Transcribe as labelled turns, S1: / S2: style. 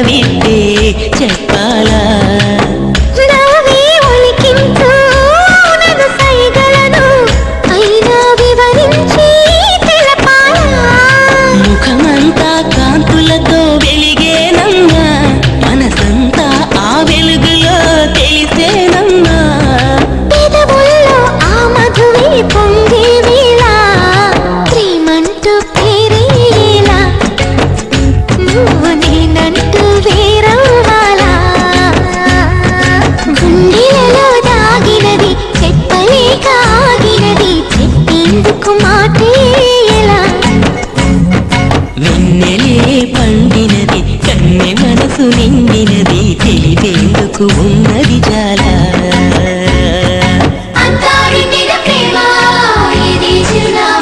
S1: విద్దే చెప్పాలా ముఖమంతా కాంతులతో వెలిగేనమ్మా మనసంతా ఆ వెలుగులో తెలిసేనమ్మా
S2: పెదవుల్లో ఆ మధువే పొంగే వేళ ప్రేమంటూ పేరేలా నువ్వు నేనంటూ వేరవ్వాలా గుండెలలో దాగినది చెప్పలేక ఆగినది చెప్పేందుకు మాటే ఎలా
S1: వెన్నెలే పండినది కన్నె మనసు నిండినది తెలిపేందుకు ఉన్నది చాలా